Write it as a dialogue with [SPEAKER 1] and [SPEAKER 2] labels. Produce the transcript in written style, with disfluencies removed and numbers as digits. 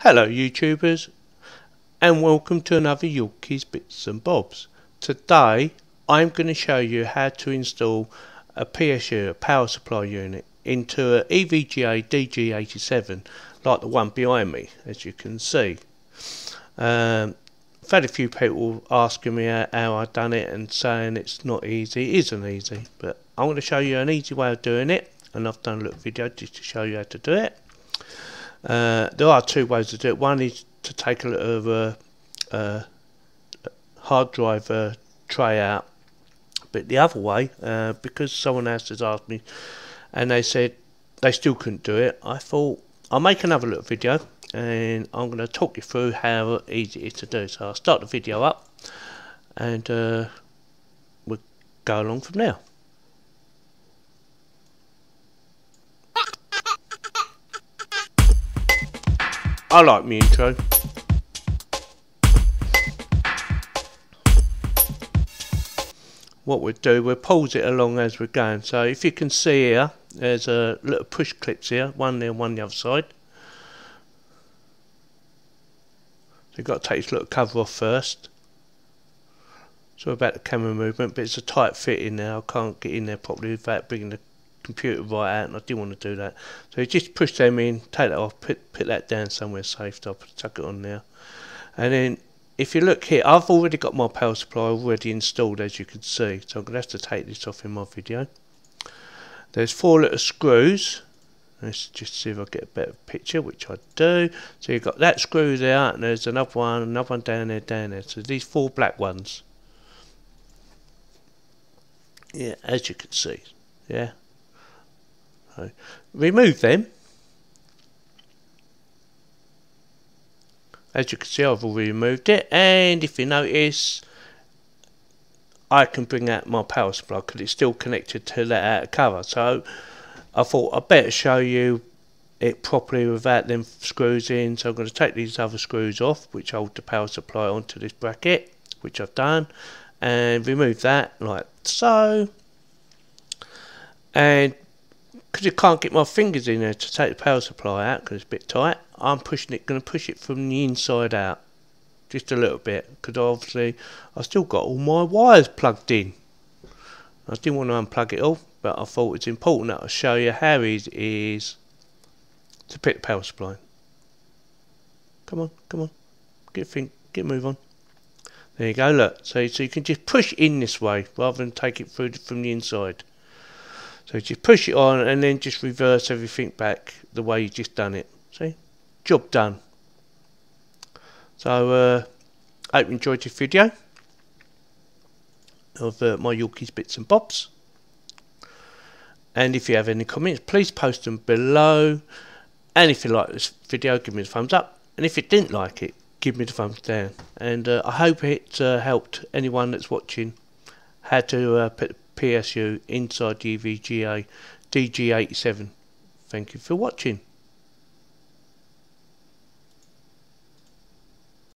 [SPEAKER 1] Hello YouTubers, and welcome to another Yorkies Bits and Bobs. Today I'm going to show you how to install a PSU, a power supply unit, into an EVGA DG87 like the one behind me, as you can see. I've had a few people asking me how I've done it and saying it's not easy. It isn't easy, but I'm going to show you an easy way of doing it, and I've done a little video just to show you how to do it. There are two ways to do it. One is to take a little hard drive tray out, but the other way, because someone else has asked me and they said they still couldn't do it, I thought I'll make another little video and I'm going to talk you through how easy it is to do. So I'll start the video up and we'll go along from now. I like my intro. What we'll do, we'll pause it along as we're going. So if you can see here, there's a little push clips here, one there, one the other side. So you've got to take this little cover off first. So about the camera movement, but it's a tight fit in there. I can't get in there properly without bringing the computer right out, and I didn't want to do that. So you just push them in, take that off, put that down somewhere safe. So I'll tuck it on there. And then if you look here, I've already got my power supply already installed, as you can see. So I'm going to have to take this off in my video. There's 4 little screws. Let's just see if I get a better picture, which I do. So you've got that screw there, and there's another one down there, So these 4 black ones. Yeah, as you can see. Yeah. So remove them. As you can see, I've already removed it, and if you notice, I can bring out my power supply because it's still connected to that outer cover. So I thought I'd better show you it properly without them screws in. So I'm going to take these other screws off, which hold the power supply onto this bracket, which I've done, and remove that like so. And because I can't get my fingers in there to take the power supply out because it's a bit tight, I'm going to push it from the inside out, just a little bit, because obviously I've still got all my wires plugged in. I didn't want to unplug it all, but I thought it's important that I show you how easy it is to pick the power supply. Come on, get a move on. There you go, look. So you can just push in this way rather than take it through from the inside. So just push it on and then just reverse everything back the way you just done it. See? Job done. So I hope you enjoyed this video of my Yorkies Bits and Bobs. And if you have any comments, please post them below. And if you like this video, give me a thumbs up. And if you didn't like it, give me the thumbs down. And I hope it helped anyone that's watching how to put PSU inside the EVGA DG87. Thank you for watching.